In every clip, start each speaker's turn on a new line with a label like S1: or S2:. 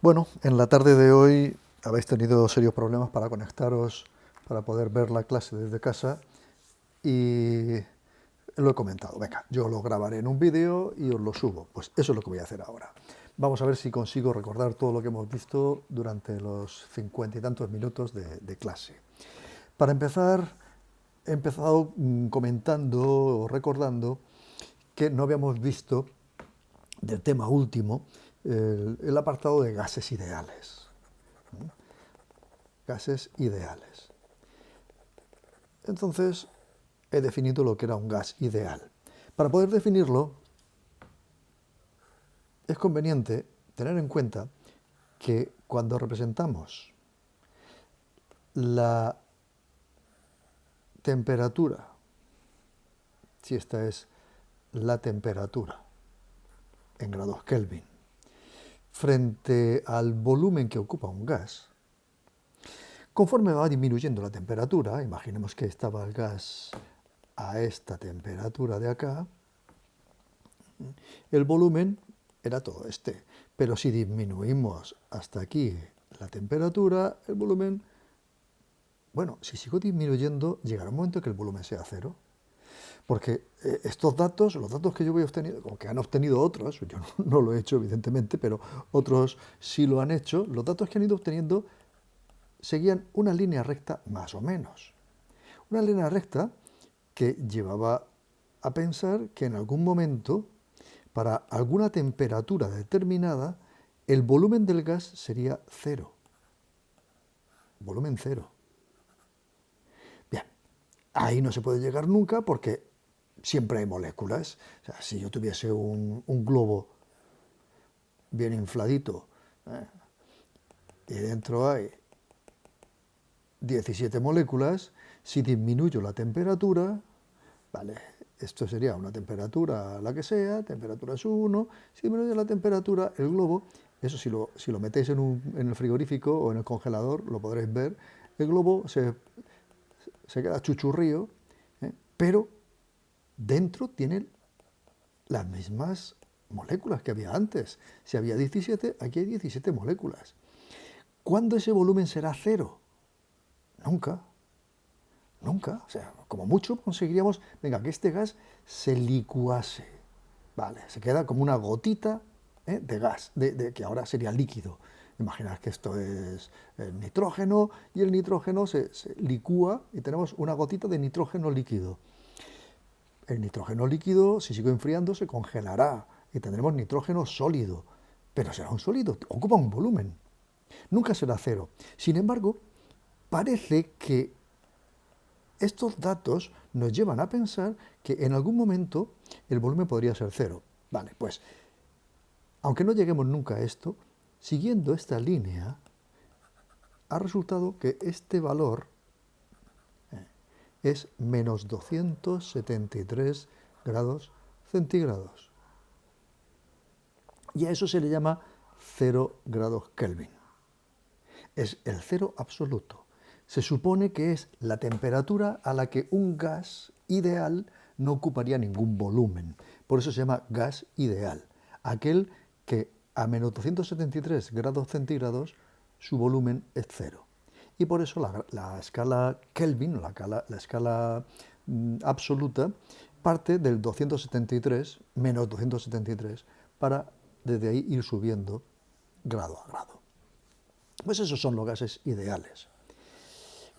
S1: Bueno, en la tarde de hoy habéis tenido serios problemas para conectaros, para poder ver la clase desde casa y lo he comentado. Venga, yo lo grabaré en un vídeo y os lo subo. Pues eso es lo que voy a hacer ahora. Vamos a ver si consigo recordar todo lo que hemos visto durante los 50 y tantos minutos de clase. Para empezar, he empezado comentando o recordando que no habíamos visto del tema último el apartado de gases ideales. Gases ideales. Entonces, he definido lo que era un gas ideal. Para poder definirlo, es conveniente tener en cuenta que cuando representamos la temperatura, si esta es la temperatura en grados Kelvin, frente al volumen que ocupa un gas, conforme va disminuyendo la temperatura, imaginemos que estaba el gas a esta temperatura de acá, el volumen era todo este. Pero si disminuimos hasta aquí la temperatura, el volumen, bueno, si sigo disminuyendo, llegará un momento que el volumen sea cero. Porque estos datos, los datos que yo voy obteniendo, o que han obtenido otros, yo no lo he hecho evidentemente, pero otros sí lo han hecho, los datos que han ido obteniendo seguían una línea recta más o menos. Una línea recta que llevaba a pensar que en algún momento, para alguna temperatura determinada, el volumen del gas sería cero. Volumen cero. Bien, ahí no se puede llegar nunca porque siempre hay moléculas. O sea, si yo tuviese un globo bien infladito, y dentro hay 17 moléculas, si disminuyo la temperatura, vale, esto sería una temperatura, la que sea, temperatura es 1, si disminuye la temperatura, el globo, eso si lo metéis en el frigorífico o en el congelador, lo podréis ver, el globo se queda chuchurrío, pero dentro tiene las mismas moléculas que había antes. Si había 17, aquí hay 17 moléculas. ¿Cuándo ese volumen será cero? Nunca. Nunca. O sea, como mucho conseguiríamos, venga, que este gas se licuase. Vale, se queda como una gotita de gas, que ahora sería líquido. Imaginad que esto es el nitrógeno y el nitrógeno se licúa y tenemos una gotita de nitrógeno líquido. El nitrógeno líquido, si sigue enfriando, se congelará y tendremos nitrógeno sólido. Pero será un sólido, ocupa un volumen. Nunca será cero. Sin embargo, parece que estos datos nos llevan a pensar que en algún momento el volumen podría ser cero. Vale, pues, aunque no lleguemos nunca a esto, siguiendo esta línea, ha resultado que este valor es menos 273 grados centígrados. Y a eso se le llama 0 grados Kelvin. Es el cero absoluto. Se supone que es la temperatura a la que un gas ideal no ocuparía ningún volumen. Por eso se llama gas ideal. Aquel que a menos 273 grados centígrados su volumen es cero. Y por eso la escala Kelvin, la escala absoluta, parte del 273, menos 273, para desde ahí ir subiendo grado a grado. Pues esos son los gases ideales.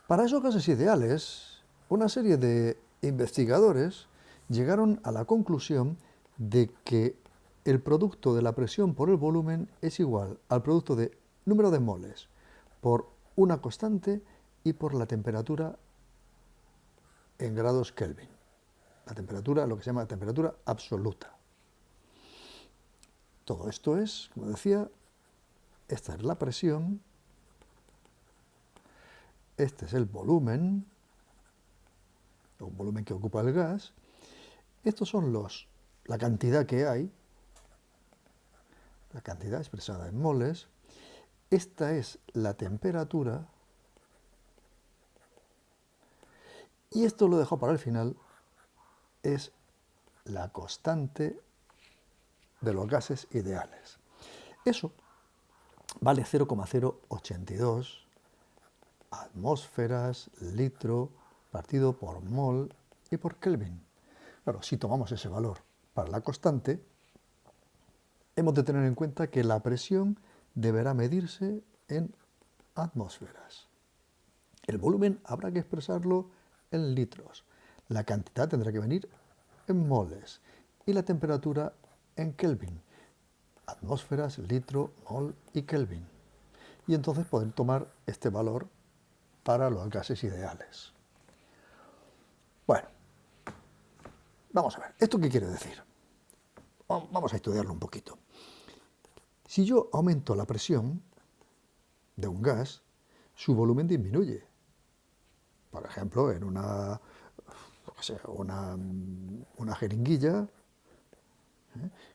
S1: Para esos gases ideales, una serie de investigadores llegaron a la conclusión de que el producto de la presión por el volumen es igual al producto de número de moles por una constante y por la temperatura en grados Kelvin. La temperatura, lo que se llama temperatura absoluta. Todo esto es, como decía, esta es la presión, este es el volumen que ocupa el gas, estos son la cantidad que hay, la cantidad expresada en moles, esta es la temperatura, y esto lo dejo para el final, es la constante de los gases ideales. Eso vale 0,082 atmósferas, litro, partido por mol y por Kelvin. Claro, si tomamos ese valor para la constante, hemos de tener en cuenta que la presión deberá medirse en atmósferas. El volumen habrá que expresarlo en litros. La cantidad tendrá que venir en moles y la temperatura en Kelvin. Atmósferas, litro, mol y Kelvin. Y entonces poder tomar este valor para los gases ideales. Bueno, vamos a ver. ¿Esto qué quiere decir? Vamos a estudiarlo un poquito. Si yo aumento la presión de un gas, su volumen disminuye. Por ejemplo, en una jeringuilla,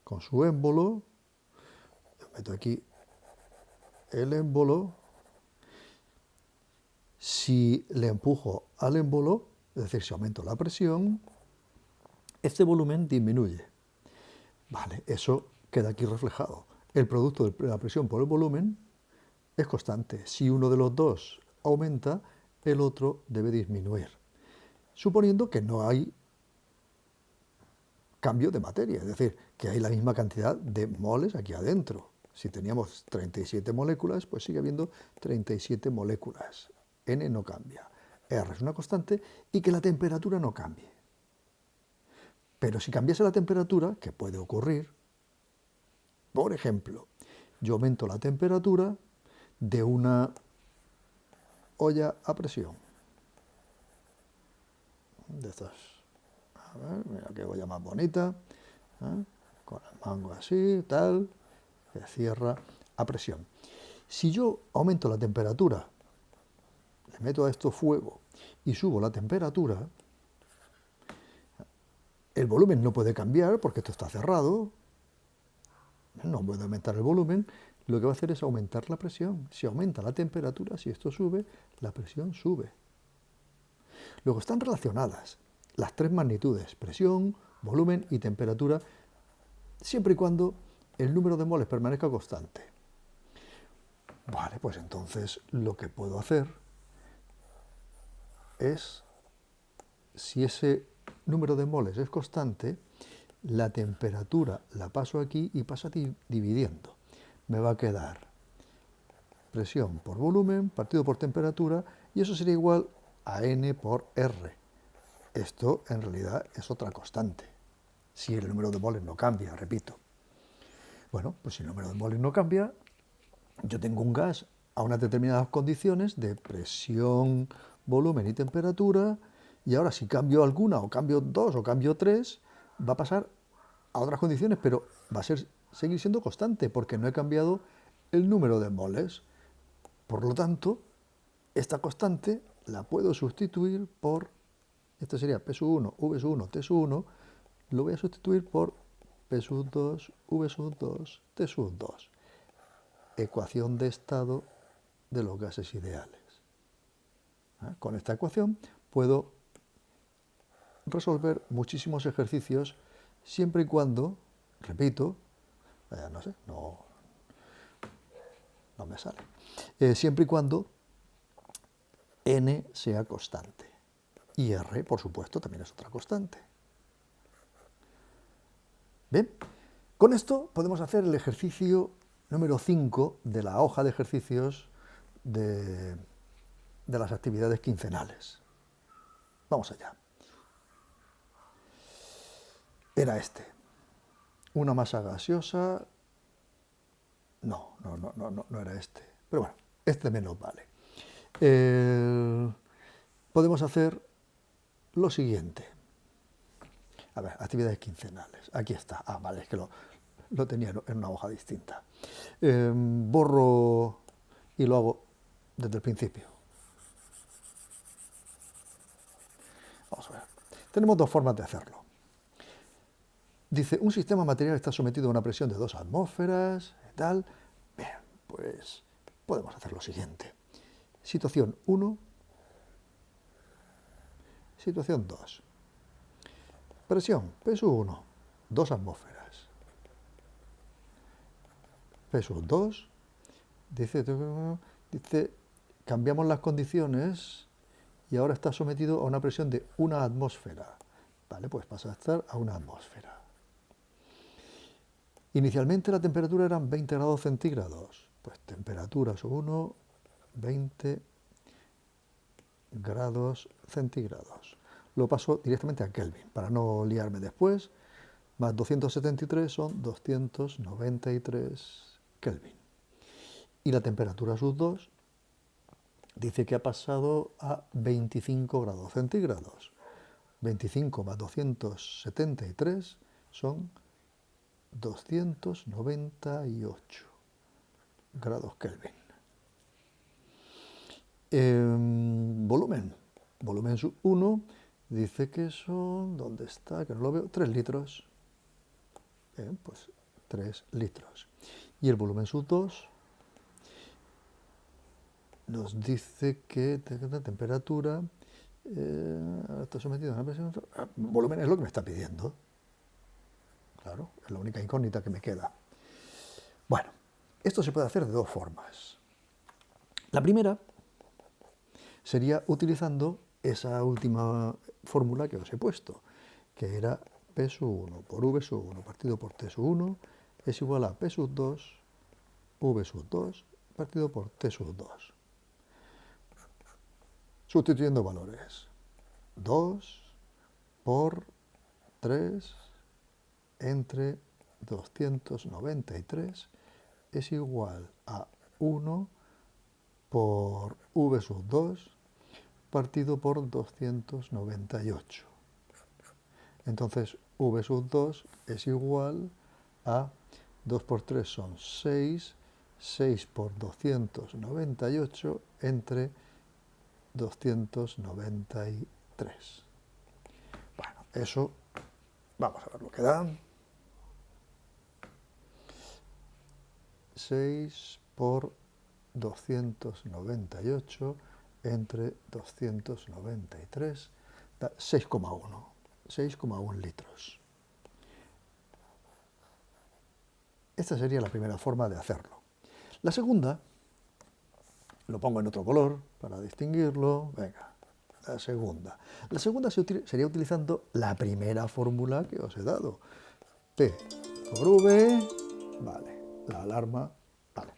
S1: con su émbolo, meto aquí el émbolo, si le empujo al émbolo, es decir, si aumento la presión, este volumen disminuye. Vale, eso queda aquí reflejado. El producto de la presión por el volumen es constante. Si uno de los dos aumenta, el otro debe disminuir. Suponiendo que no hay cambio de materia, es decir, que hay la misma cantidad de moles aquí adentro. Si teníamos 37 moléculas, pues sigue habiendo 37 moléculas. N no cambia. R es una constante y que la temperatura no cambie. Pero si cambiase la temperatura, que puede ocurrir, por ejemplo, yo aumento la temperatura de una olla a presión. De estas. A ver, mira qué olla más bonita. Con el mango así, tal, que cierra a presión. Si yo aumento la temperatura, le meto a esto fuego y subo la temperatura, el volumen no puede cambiar porque esto está cerrado, no puede aumentar el volumen, lo que va a hacer es aumentar la presión. Si aumenta la temperatura, si esto sube, la presión sube. Luego están relacionadas las tres magnitudes, presión, volumen y temperatura, siempre y cuando el número de moles permanezca constante. Vale, pues entonces lo que puedo hacer es, si ese número de moles es constante, la temperatura la paso aquí y pasa dividiendo. Me va a quedar presión por volumen partido por temperatura y eso sería igual a N por R. Esto en realidad es otra constante, si el número de moles no cambia, repito. Bueno, pues si el número de moles no cambia, yo tengo un gas a unas determinadas condiciones de presión, volumen y temperatura, y ahora si cambio alguna, o cambio dos, o cambio tres, va a pasar a otras condiciones, pero va a seguir siendo constante, porque no he cambiado el número de moles. Por lo tanto, esta constante la puedo sustituir por, esto sería P sub 1, V sub 1, T sub 1, lo voy a sustituir por P sub 2, V sub 2, T sub 2. Ecuación de estado de los gases ideales. Con esta ecuación puedo resolver muchísimos ejercicios siempre y cuando, repito, no sé, no me sale, siempre y cuando N sea constante. Y R, por supuesto, también es otra constante. Bien, con esto podemos hacer el ejercicio número 5 de la hoja de ejercicios de las actividades quincenales. Vamos allá. Era este. Una masa gaseosa. No era este. Pero bueno, este menos vale. Podemos hacer lo siguiente. A ver, actividades quincenales. Aquí está. Ah, vale, es que lo tenía en una hoja distinta. Borro y lo hago desde el principio. Vamos a ver. Tenemos dos formas de hacerlo. Dice, un sistema material está sometido a una presión de 2 atmósferas, y tal. Bien, pues podemos hacer lo siguiente. Situación 1. Situación 2. Presión, P sub 1, 2 atmósferas. P sub 2, Dice, cambiamos las condiciones y ahora está sometido a una presión de 1 atmósfera. Vale, pues pasa a estar a 1 atmósfera. Inicialmente la temperatura eran 20 grados centígrados. Pues temperatura sobre 1, 20 grados centígrados. Lo paso directamente a Kelvin, para no liarme después. Más 273 son 293 Kelvin. Y la temperatura sub 2 dice que ha pasado a 25 grados centígrados. 25 más 273 son 298 grados Kelvin. Volumen sub 1 dice que son, ¿dónde está? Que no lo veo, 3 litros. Pues 3 litros. Y el volumen sub 2 nos dice que la temperatura está sometido a una presión. Volumen es lo que me está pidiendo. Claro, es la única incógnita que me queda. Bueno, esto se puede hacer de dos formas. La primera sería utilizando esa última fórmula que os he puesto, que era P sub 1 por V sub 1 partido por T sub 1 es igual a P sub 2, V sub 2 partido por T sub 2. Sustituyendo valores. 2 por 3 entre 293 es igual a 1 por V sub 2 partido por 298. Entonces, V sub 2 es igual a 2 por 3 son 6, 6 por 298 entre 293. Bueno, eso, vamos a ver lo que da. 6 por 298 entre 293 da 6,1 litros. Esta sería la primera forma de hacerlo. La segunda, lo pongo en otro color para distinguirlo. Venga, la segunda. La segunda sería utilizando la primera fórmula que os he dado. P por V, vale, la alarma, vale.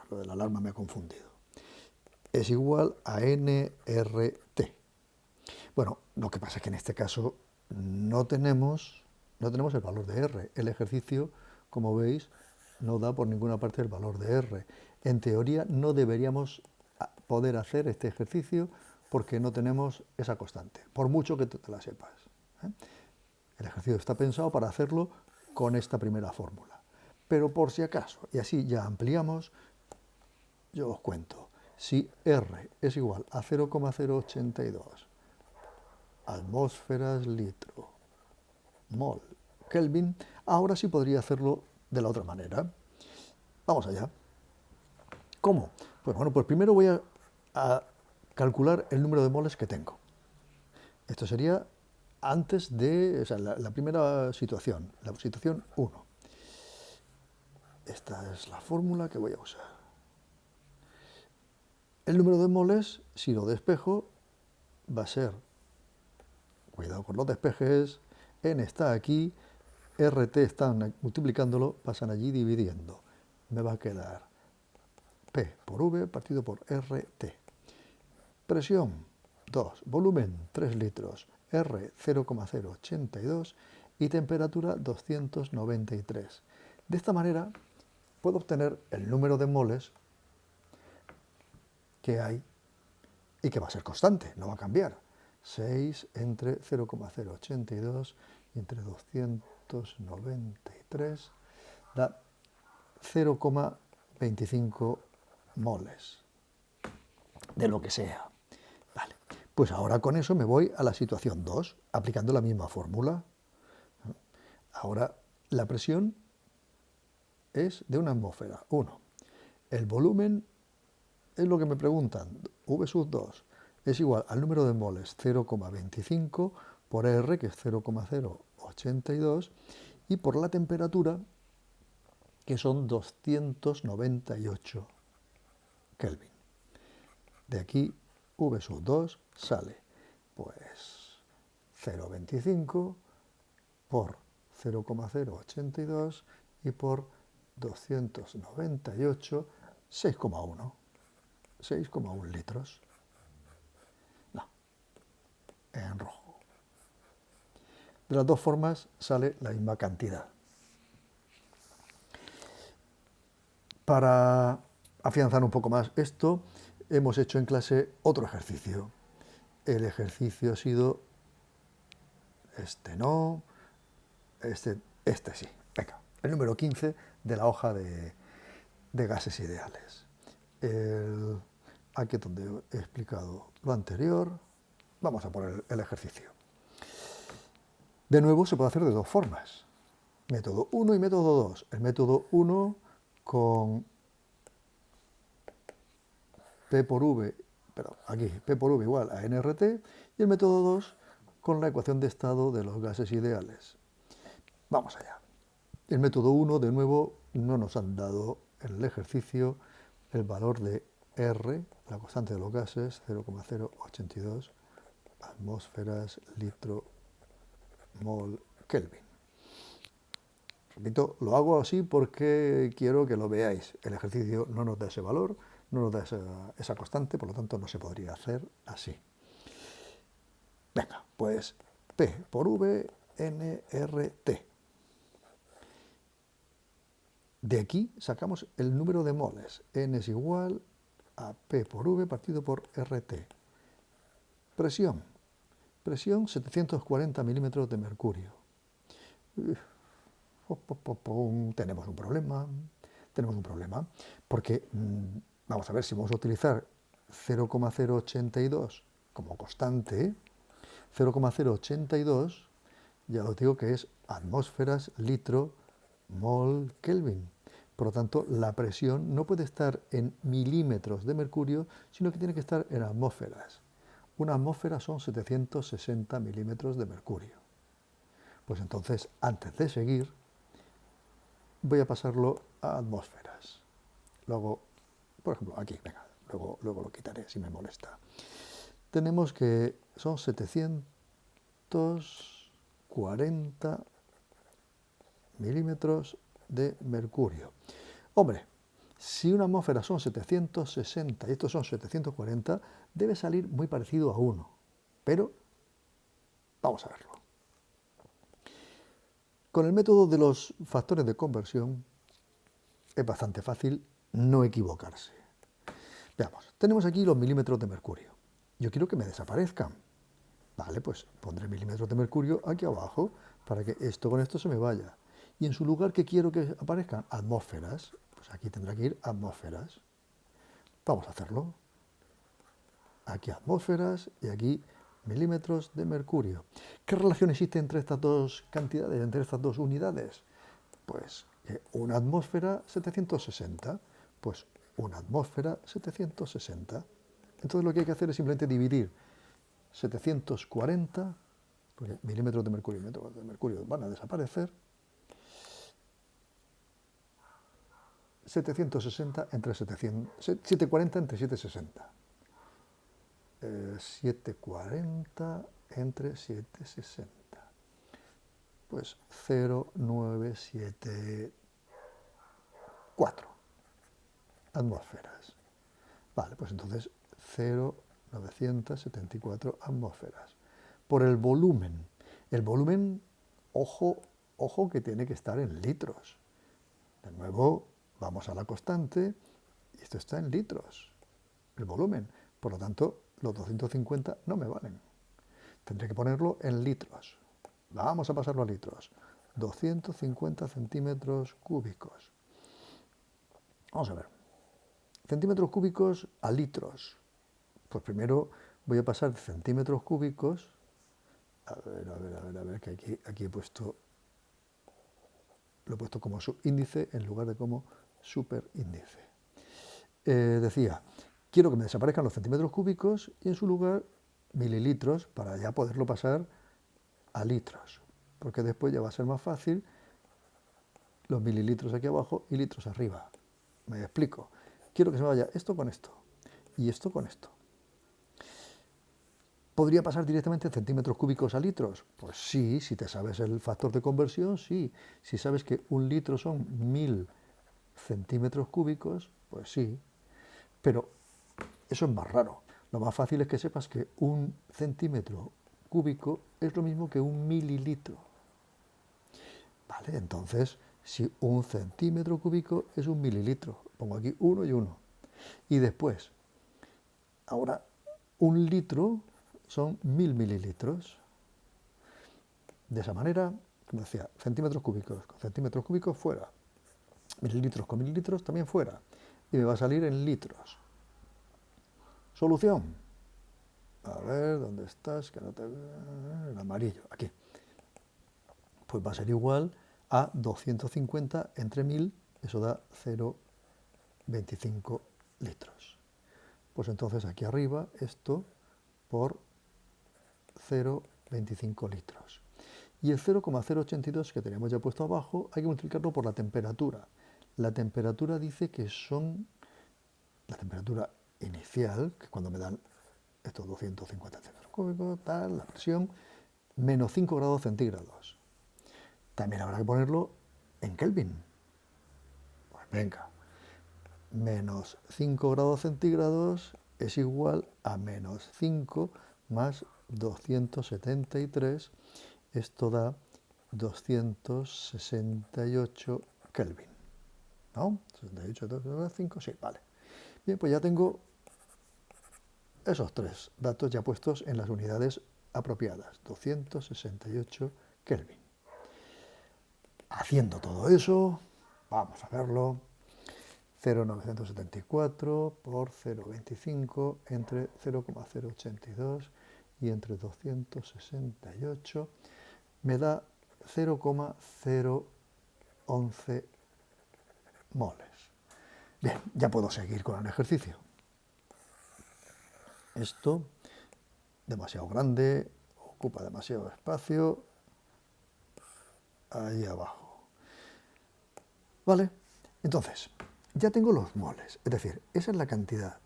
S1: Lo de la alarma me ha confundido. Es igual a nRT. Bueno, lo que pasa es que en este caso no tenemos el valor de R. El ejercicio, como veis, no da por ninguna parte el valor de R. En teoría no deberíamos poder hacer este ejercicio porque no tenemos esa constante, por mucho que te la sepas. El ejercicio está pensado para hacerlo con esta primera fórmula. Pero por si acaso, y así ya ampliamos, yo os cuento. Si R es igual a 0,082 atmósferas litro mol Kelvin, ahora sí podría hacerlo de la otra manera. Vamos allá. ¿Cómo? Pues bueno, pues primero voy a calcular el número de moles que tengo. Esto sería antes de, o sea, la primera situación, la situación 1. Esta es la fórmula que voy a usar. El número de moles, si lo despejo, va a ser, cuidado con los despejes, N está aquí, RT están multiplicándolo, pasan allí dividiendo. Me va a quedar P por V partido por RT. Presión 2, volumen 3 litros, R 0,082 y temperatura 293. De esta manera puedo obtener el número de moles que hay y que va a ser constante, no va a cambiar. 6 entre 0,082 y entre 293 da 0,25 moles de lo que sea. Vale, pues ahora con eso me voy a la situación 2, aplicando la misma fórmula. Ahora la presión es de una atmósfera, 1. El volumen es lo que me preguntan, V sub 2 es igual al número de moles 0,25 por R, que es 0,082, y por la temperatura que son 298 Kelvin. De aquí V sub 2 sale pues 0,25 por 0,082 y por 298, 6,1. 6,1 litros. No, en rojo. De las dos formas sale la misma cantidad. Para afianzar un poco más esto, hemos hecho en clase otro ejercicio. El ejercicio ha sido este no, este sí. Venga, el número 15 de la hoja de gases ideales. Aquí es donde he explicado lo anterior. Vamos a poner el ejercicio. De nuevo se puede hacer de dos formas. Método 1 y método 2. El método 1 con P por V, perdón, aquí P por V igual a nRT, y el método 2 con la ecuación de estado de los gases ideales. Vamos allá. El método 1, de nuevo, no nos han dado en el ejercicio el valor de R, la constante de los gases, 0,082 atmósferas, litro, mol, Kelvin. Repito, lo hago así porque quiero que lo veáis. El ejercicio no nos da ese valor, no nos da esa constante, por lo tanto no se podría hacer así. Venga, pues P por V, nRT. De aquí sacamos el número de moles. N es igual a P por V partido por RT. Presión. Presión 740 milímetros de mercurio. Tenemos un problema. Tenemos un problema. Porque, vamos a ver, si vamos a utilizar 0,082 como constante, 0,082, ya os digo que es atmósferas, litro, mol, Kelvin. Por lo tanto, la presión no puede estar en milímetros de mercurio, sino que tiene que estar en atmósferas. Una atmósfera son 760 milímetros de mercurio. Pues entonces, antes de seguir, voy a pasarlo a atmósferas. Luego, por ejemplo, aquí, venga, luego lo quitaré si me molesta. Tenemos que son 740 milímetros de mercurio. Hombre, si una atmósfera son 760 y estos son 740, debe salir muy parecido a 1. Pero vamos a verlo. Con el método de los factores de conversión es bastante fácil no equivocarse. Veamos, tenemos aquí los milímetros de mercurio. Yo quiero que me desaparezcan. Vale, pues pondré milímetros de mercurio aquí abajo para que esto con esto se me vaya. Y en su lugar, ¿qué quiero que aparezcan? Atmósferas. Pues aquí tendrá que ir atmósferas. Vamos a hacerlo. Aquí atmósferas y aquí milímetros de mercurio. ¿Qué relación existe entre estas dos cantidades, entre estas dos unidades? Pues una atmósfera 760, pues una atmósfera 760. Entonces lo que hay que hacer es simplemente dividir 740, porque milímetros de mercurio y metros de mercurio van a desaparecer, 760 entre 740 entre 760. 740 entre 760. Pues 0,974 atmósferas. Vale, pues entonces 0,974 atmósferas. Por el volumen. El volumen, ojo que tiene que estar en litros. De nuevo, vamos a la constante y esto está en litros. El volumen. Por lo tanto, los 250 no me valen. Tendré que ponerlo en litros. Vamos a pasarlo a litros. 250 centímetros cúbicos. Vamos a ver. Centímetros cúbicos a litros. Pues primero voy a pasar de centímetros cúbicos. A ver, que aquí he puesto, lo he puesto como subíndice en lugar de como superíndice. Decía, quiero que me desaparezcan los centímetros cúbicos y en su lugar mililitros para ya poderlo pasar a litros, porque después ya va a ser más fácil los mililitros aquí abajo y litros arriba. Me explico. Quiero que se me vaya esto con esto y esto con esto. ¿Podría pasar directamente de centímetros cúbicos a litros? Pues sí, si te sabes el factor de conversión, sí. Si sabes que un litro son 1000 centímetros cúbicos, pues sí. Pero eso es más raro. Lo más fácil es que sepas que un centímetro cúbico es lo mismo que un mililitro. Vale, entonces, si un centímetro cúbico es un mililitro, pongo aquí uno y uno. Y después, ahora, un litro son 1000 mililitros. De esa manera, como decía, centímetros cúbicos con centímetros cúbicos fuera. Mililitros con mililitros también fuera. Y me va a salir en litros. Solución. A ver, ¿dónde estás? Que no te... El amarillo, aquí. Pues va a ser igual a 250 entre 1000, eso da 0,25 litros. Pues entonces aquí arriba esto por 0,25 litros. Y el 0,082 que teníamos ya puesto abajo hay que multiplicarlo por la temperatura. La temperatura dice que son la temperatura inicial, que cuando me dan estos 250 centímetros cúbicos, tal, la presión, menos 5 grados centígrados. También habrá que ponerlo en Kelvin. Pues venga, menos 5 grados centígrados es igual a menos 5 más 273. Esto da 268 Kelvin. ¿No? 68, 2,5, sí, vale. Bien, pues ya tengo esos tres datos ya puestos en las unidades apropiadas. 268 Kelvin. Haciendo todo eso, vamos a verlo. 0,974 por 0,25 entre 0,082 y entre 268 me da 0,011 moles. Bien, ya puedo seguir con el ejercicio. Esto, demasiado grande, ocupa demasiado espacio, ahí abajo. ¿Vale? Entonces, ya tengo los moles, es decir, esa es la cantidad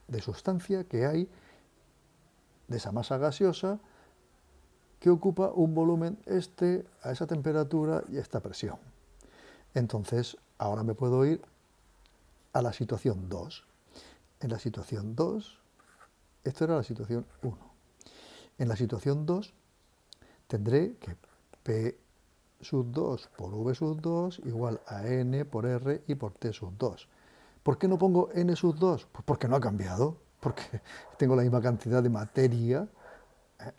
S1: de sustancia que hay de esa masa gaseosa que ocupa un volumen a esa temperatura y esta presión. Entonces, ahora me puedo ir a la situación 2. En la situación 2, esto era la situación 1. En la situación 2 tendré que P sub 2 por V sub 2 igual a N por R y por T sub 2. ¿Por qué no pongo N sub 2? Pues porque no ha cambiado, porque tengo la misma cantidad de materia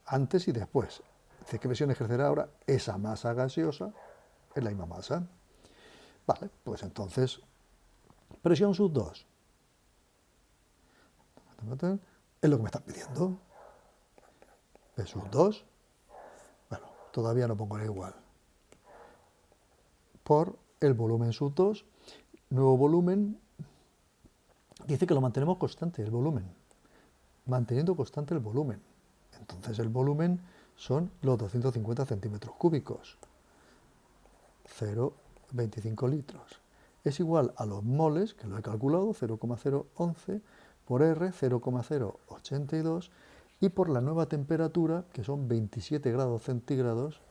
S1: antes y después. ¿Qué presión ejercerá ahora esa masa gaseosa? Es la misma masa. Vale, pues entonces, presión sub 2. Es lo que me están pidiendo. P sub 2. Bueno, todavía no pongo igual. Por el volumen sub 2. Nuevo volumen. Dice que lo mantenemos constante, el volumen. Manteniendo constante el volumen. Entonces el volumen son los 250 centímetros cúbicos. 0,25 litros. Es igual a los moles, que lo he calculado, 0,011 por R, 0,082, y por la nueva temperatura, que son 27 grados centígrados.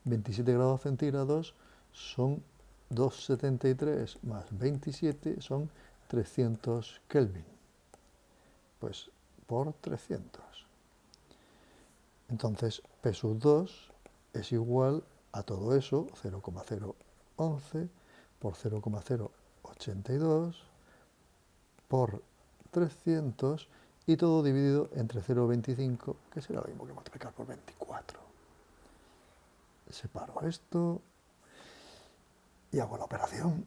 S1: 27 grados centígrados son 273 más 27 son 300 Kelvin. Pues por 300. Entonces, P sub 2 es igual a todo eso, 0,011 por 0,082 por 300 y todo dividido entre 0,25, que será lo mismo que multiplicar por 24. Separo esto y hago la operación.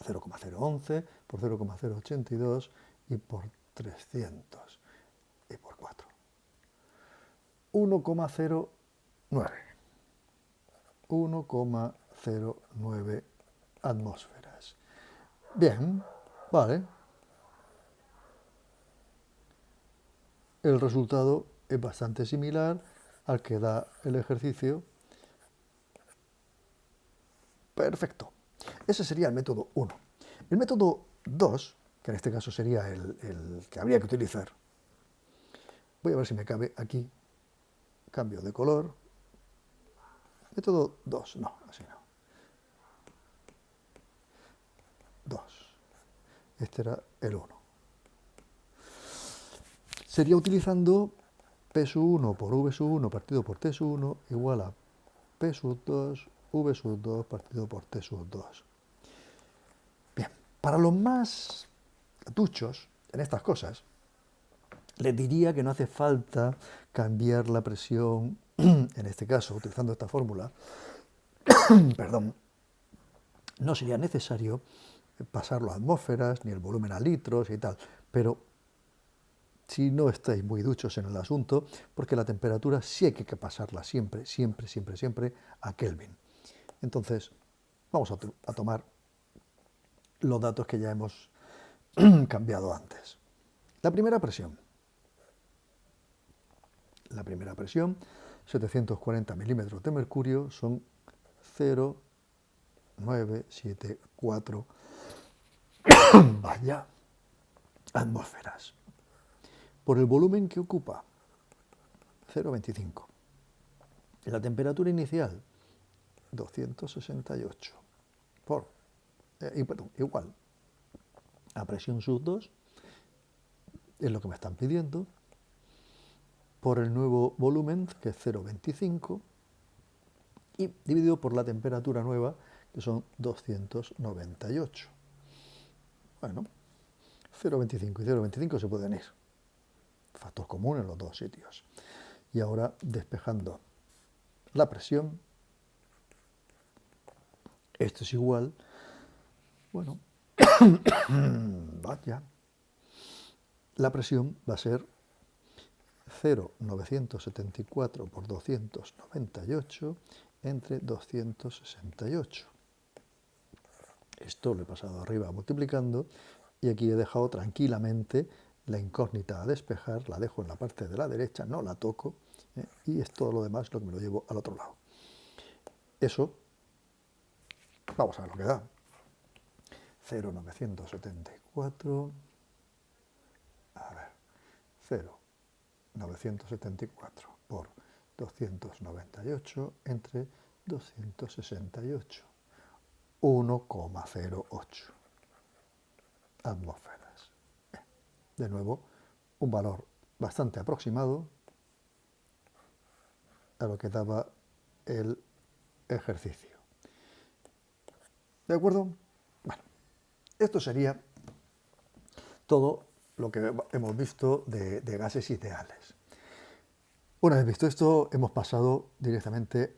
S1: 0,011 por 0,082 y por 300 y por 4. 1,09. 1,09 atmósferas. Bien, vale. El resultado es bastante similar al que da el ejercicio Perfecto. Ese sería el método 1. El método 2, que en este caso sería el que habría que utilizar, voy a ver si me cabe aquí, cambio de color, método 2, no, así no, 2, este era el 1. Sería utilizando P sub 1 por V sub 1 partido por T sub 1 igual a P sub 2, V sub 2 partido por T sub 2. Bien, para los más duchos en estas cosas, les diría que no hace falta cambiar la presión, en este caso, utilizando esta fórmula, perdón, no sería necesario pasarlo a atmósferas, ni el volumen a litros y tal, pero si no estáis muy duchos en el asunto, porque la temperatura sí hay que pasarla siempre, siempre, siempre, siempre a Kelvin. Entonces, vamos a tomar los datos que ya hemos cambiado antes. La primera presión, 740 milímetros de mercurio, son 0,974 vaya atmósferas. Por el volumen que ocupa, 0,25. La temperatura inicial, 268. Igual, a presión sub 2, es lo que me están pidiendo, por el nuevo volumen, que es 0,25, y dividido por la temperatura nueva, que son 298. Bueno, 0,25 y 0,25 se pueden ir. Factor común en los dos sitios. Y ahora, despejando la presión, esto es igual, bueno, vaya, la presión va a ser 0,974 por 298 entre 268. Esto lo he pasado arriba multiplicando y aquí he dejado tranquilamente la incógnita a despejar, la dejo en la parte de la derecha, no la toco, y es todo lo demás lo que me lo llevo al otro lado. Eso, vamos a ver lo que da. 0,974, a ver, 0,974 por 298 entre 268, 1,08 atmósferas. De nuevo, un valor bastante aproximado a lo que daba el ejercicio. ¿De acuerdo? Bueno, esto sería todo lo que hemos visto de gases ideales. Una vez visto esto, hemos pasado directamente